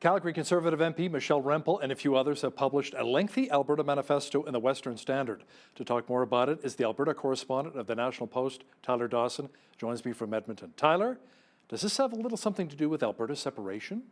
Calgary Conservative MP Michelle Rempel and a few others have published a lengthy Alberta manifesto in the Western Standard. To talk more about it is the Alberta correspondent of the National Post, Tyler Dawson, joins me from Edmonton. Tyler, does this have a little something to do with Alberta's separation?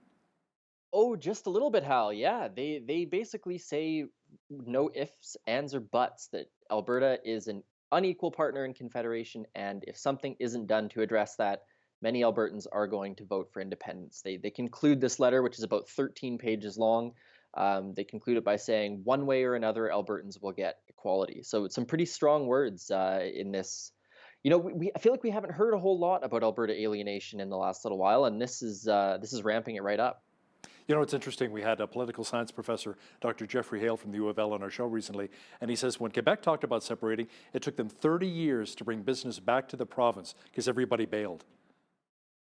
Oh, just a little bit, Hal. Yeah, they basically say no ifs, ands, or buts that Alberta is an unequal partner in Confederation, and if something isn't done to address that, many Albertans are going to vote for independence. They conclude this letter, which is about 13 pages long. They conclude it by saying, one way or another, Albertans will get equality. So it's some pretty strong words in this. I feel like we haven't heard a whole lot about Alberta alienation in the last little while, and this is ramping it right up. You know, it's interesting. We had a political science professor, Dr. Jeffrey Hale from the U of L, on our show recently, and he says when Quebec talked about separating, it took them 30 years to bring business back to the province because everybody bailed.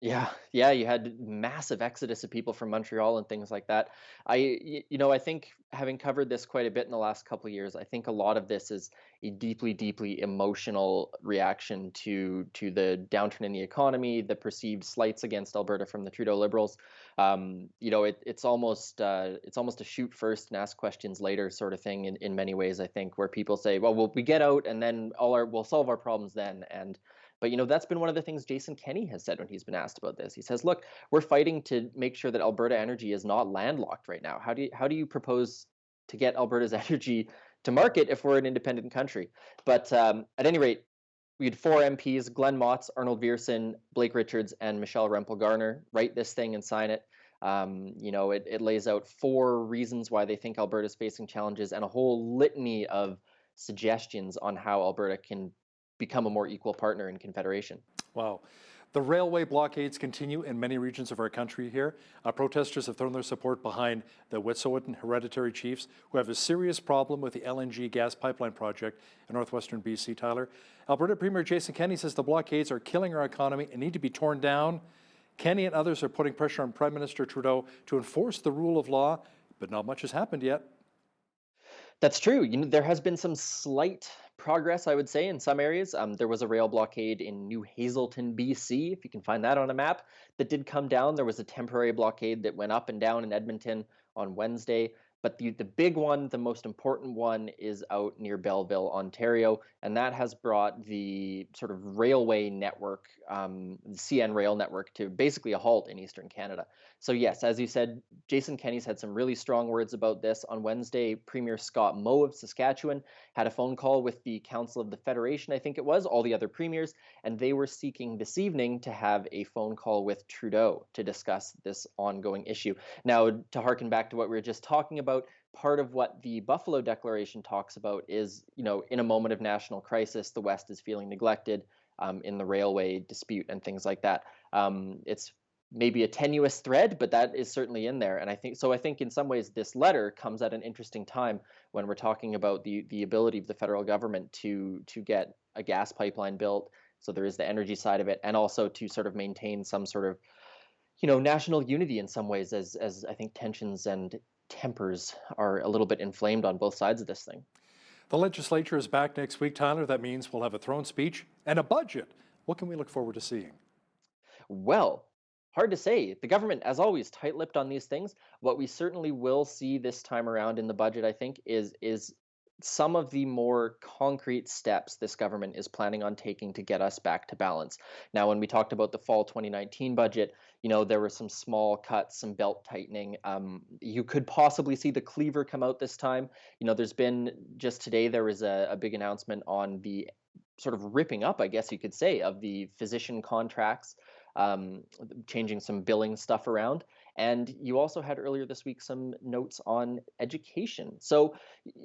Yeah, you had massive exodus of people from Montreal and things like that. I think having covered this quite a bit in the last couple of years, I think a lot of this is a deeply, deeply emotional reaction to the downturn in the economy, the perceived slights against Alberta from the Trudeau Liberals. It's almost a shoot first and ask questions later sort of thing in many ways. I think where people say, well, we get out and then we'll solve our problems then. But that's been one of the things Jason Kenney has said when he's been asked about this. He says, "Look, we're fighting to make sure that Alberta energy is not landlocked right now. How do you propose to get Alberta's energy to market if we're an independent country?" But at any rate, we had four MPs: Glenn Motz, Arnold Vierson, Blake Richards, and Michelle Rempel Garner write this thing and sign it. It lays out four reasons why they think Alberta is facing challenges and a whole litany of suggestions on how Alberta can become a more equal partner in Confederation. Wow. The railway blockades continue in many regions of our country here. Protesters have thrown their support behind the Wet'suwet'en hereditary chiefs who have a serious problem with the LNG gas pipeline project in northwestern BC, Tyler. Alberta Premier Jason Kenney says the blockades are killing our economy and need to be torn down. Kenney and others are putting pressure on Prime Minister Trudeau to enforce the rule of law, but not much has happened yet. That's true. There has been some slight progress, I would say, in some areas. There was a rail blockade in New Hazelton, BC, if you can find that on a map, that did come down. There was a temporary blockade that went up and down in Edmonton on Wednesday. But the big one, the most important one, is out near Belleville, Ontario, and that has brought the sort of railway network, the CN rail network, to basically a halt in Eastern Canada. So yes, as you said, Jason Kenney's had some really strong words about this. On Wednesday, Premier Scott Moe of Saskatchewan had a phone call with the Council of the Federation, I think it was, all the other premiers, and they were seeking this evening to have a phone call with Trudeau to discuss this ongoing issue. Now, to harken back to what we were just talking about, part of what the Buffalo Declaration talks about is, in a moment of national crisis, the West is feeling neglected in the railway dispute and things like that. It's maybe a tenuous thread, but that is certainly in there. And I think in some ways this letter comes at an interesting time when we're talking about the ability of the federal government to get a gas pipeline built. So there is the energy side of it, and also to sort of maintain some sort of national unity in some ways, as I think tensions and tempers are a little bit inflamed on both sides of this thing. The legislature is back next week, Tyler. That means we'll have a throne speech and a budget. What can we look forward to seeing? Well, hard to say. The government, as always, tight-lipped on these things. What we certainly will see this time around in the budget, I think, is some of the more concrete steps this government is planning on taking to get us back to balance. Now, when we talked about the fall 2019 budget, there were some small cuts, some belt tightening. You could possibly see the cleaver come out this time. There's been, just today, there was a big announcement on the sort of ripping up, I guess you could say, of the physician contracts, um, changing some billing stuff around. And you also had earlier this week some notes on education. So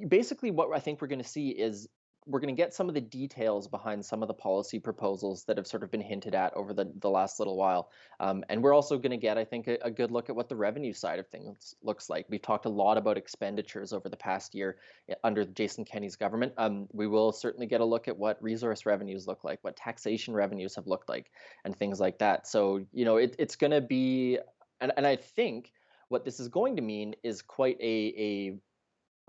basically, what I think we're going to see is we're going to get some of the details behind some of the policy proposals that have sort of been hinted at over the last little while. And we're also going to get, I think, a good look at what the revenue side of things looks like. We've talked a lot about expenditures over the past year under Jason Kenney's government. We will certainly get a look at what resource revenues look like, what taxation revenues have looked like, and things like that. So, it's going to be, and I think what this is going to mean is quite a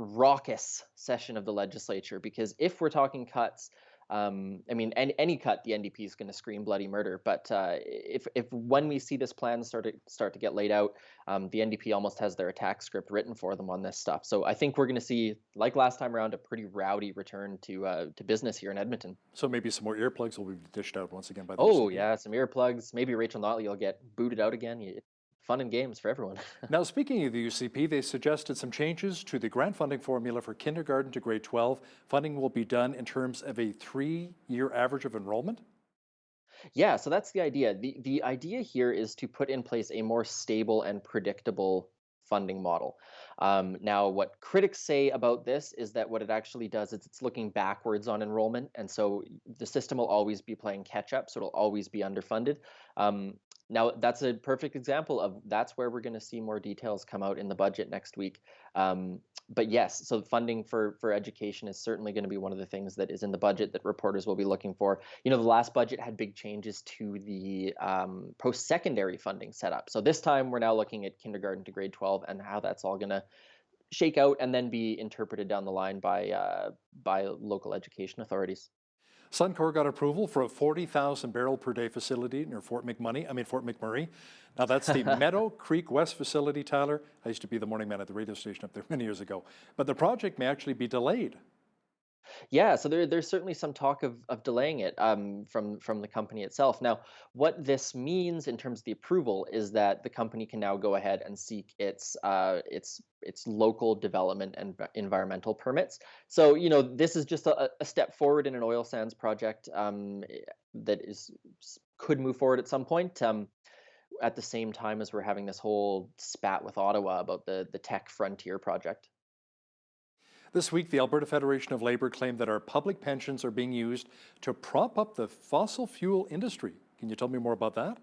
raucous session of the legislature, because if we're talking cuts, I mean, any cut, the NDP is going to scream bloody murder. But if when we see this plan start to get laid out, the NDP almost has their attack script written for them on this stuff. So I think we're going to see, like last time around, a pretty rowdy return to business here in Edmonton. So maybe some more earplugs will be dished out once again by the Oh UCP. yeah, some earplugs. Maybe Rachel Notley will get booted out again. Fun and games for everyone. Now, speaking of the UCP, they suggested some changes to the grant funding formula for kindergarten to grade 12. Funding will be done in terms of a 3-year average of enrollment. Yeah, so that's the idea. The idea here is to put in place a more stable and predictable funding model. Now, what critics say about this is that what it actually does is it's looking backwards on enrollment, and so the system will always be playing catch up, so it'll always be underfunded. Um, Now, that's a perfect example of that's where we're going to see more details come out in the budget next week. But yes, so funding for education is certainly going to be one of the things that is in the budget that reporters will be looking for. The last budget had big changes to the post-secondary funding setup. So this time we're now looking at kindergarten to grade 12 and how that's all going to shake out and then be interpreted down the line by local education authorities. Suncor got approval for a 40,000 barrel per day facility near Fort McMurray. Now that's the Meadow Creek West facility, Tyler. I used to be the morning man at the radio station up there many years ago. But the project may actually be delayed. Yeah, so there's certainly some talk of delaying it from the company itself. Now, what this means in terms of the approval is that the company can now go ahead and seek its local development and environmental permits. So this is just a step forward in an oil sands project that could move forward at some point. At the same time as we're having this whole spat with Ottawa about the Tech Frontier project. This week, the Alberta Federation of Labor claimed that our public pensions are being used to prop up the fossil fuel industry. Can you tell me more about that?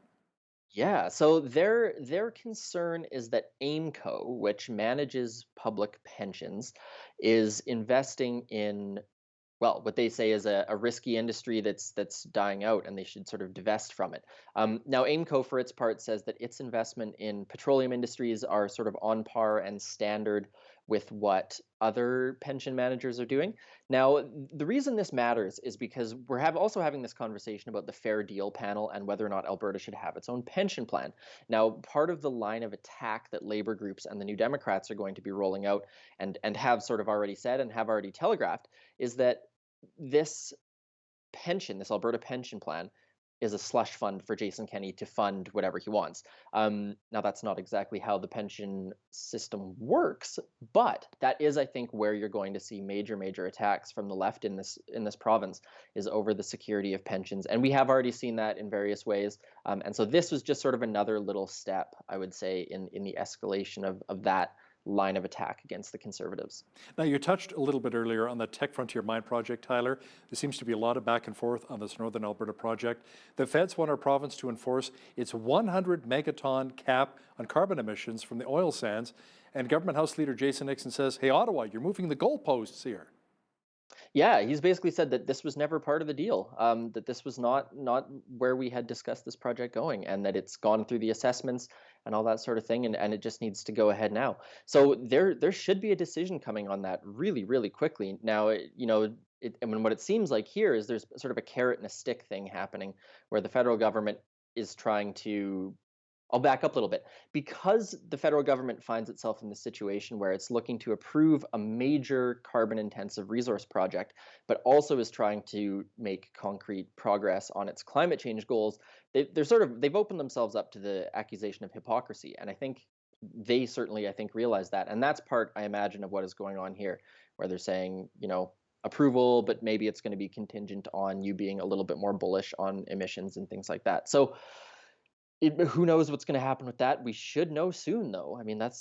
Yeah, so their concern is that AIMCO, which manages public pensions, is investing in, well, what they say is a risky industry that's dying out, and they should sort of divest from it. Now, AIMCO, for its part, says that its investment in petroleum industries are sort of on par and standard with what other pension managers are doing. Now, the reason this matters is because we're also having this conversation about the Fair Deal panel and whether or not Alberta should have its own pension plan. Now, part of the line of attack that labor groups and the New Democrats are going to be rolling out and have sort of already said and have already telegraphed is that this this Alberta pension plan, is a slush fund for Jason Kenney to fund whatever he wants. Now, that's not exactly how the pension system works, but that is, I think, where you're going to see major attacks from the left in this province is over the security of pensions, and we have already seen that in various ways. And so this was just sort of another little step, I would say, in the escalation of that line of attack against the Conservatives. Now, you touched a little bit earlier on the Tech Frontier Mine project, Tyler. There seems to be a lot of back and forth on this Northern Alberta project. The feds want our province to enforce its 100 megaton cap on carbon emissions from the oil sands. And Government House Leader Jason Nixon says, hey, Ottawa, you're moving the goalposts here. Yeah, he's basically said that this was never part of the deal, that this was not where we had discussed this project going, and that it's gone through the assessments and all that sort of thing, and it just needs to go ahead now. So there should be a decision coming on that really quickly. Now, I mean, what it seems like here is there's sort of a carrot and a stick thing happening, where the federal government is trying to. I'll back up a little bit. Because the federal government finds itself in this situation where it's looking to approve a major carbon intensive resource project, but also is trying to make concrete progress on its climate change goals, they've opened themselves up to the accusation of hypocrisy. And I think they certainly, I think, realize that. And that's part, I imagine, of what is going on here, where they're saying, approval, but maybe it's going to be contingent on you being a little bit more bullish on emissions and things like that. So who knows what's going to happen with that? We should know soon, though. I mean, I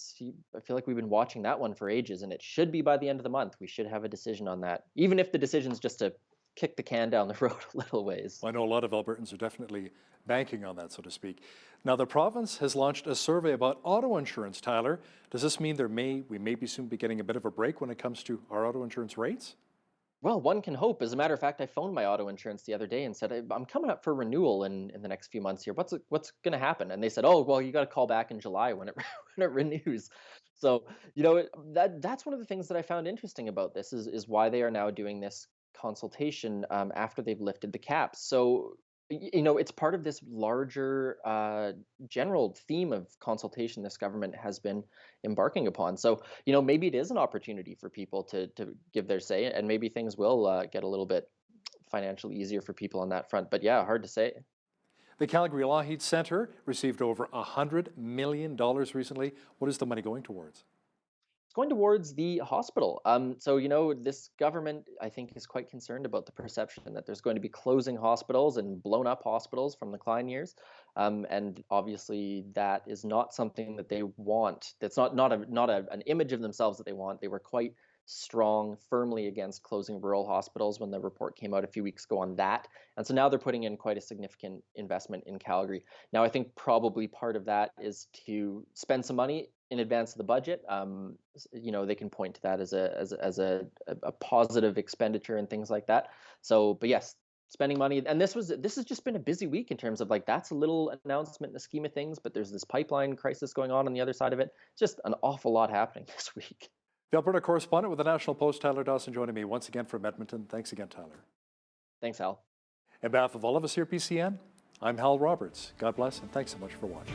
feel like we've been watching that one for ages, and it should be by the end of the month. We should have a decision on that, even if the decision's just to kick the can down the road a little ways. Well, I know a lot of Albertans are definitely banking on that, so to speak. Now, the province has launched a survey about auto insurance, Tyler. Does this mean we may be soon be getting a bit of a break when it comes to our auto insurance rates? Well, one can hope. As a matter of fact, I phoned my auto insurance the other day and said, I'm coming up for renewal in the next few months here. What's going to happen?" And they said, "Oh, well, you got to call back in July when it when it renews." So, that's one of the things that I found interesting about this is why they are now doing this consultation after they've lifted the caps. So, you know, it's part of this larger general theme of consultation this government has been embarking upon. So, you know, maybe it is an opportunity for people to give their say, and maybe things will get a little bit financially easier for people on that front. But yeah, hard to say. The Calgary Lougheed Centre received over $100 million recently. What is the money going towards? It's going towards the hospital. So, you know, this government, I think, is quite concerned about the perception that there's going to be closing hospitals and blown up hospitals from the Klein years. And obviously, that is not something that they want. That's not an image of themselves that they want. They were quite strong, firmly against closing rural hospitals when the report came out a few weeks ago on that. And so now they're putting in quite a significant investment in Calgary. Now, I think probably part of that is to spend some money in advance of the budget. You know, they can point to that as a positive expenditure and things like that. So, but yes, spending money, and this has just been a busy week in terms of like that's a little announcement in the scheme of things, but there's this pipeline crisis going on the other side of it. It's just an awful lot happening this week. The Alberta correspondent with the National Post, Tyler Dawson, joining me once again from Edmonton. Thanks again, Tyler. Thanks, Hal. On behalf of all of us here at PCN, I'm Hal Roberts. God bless, and thanks so much for watching.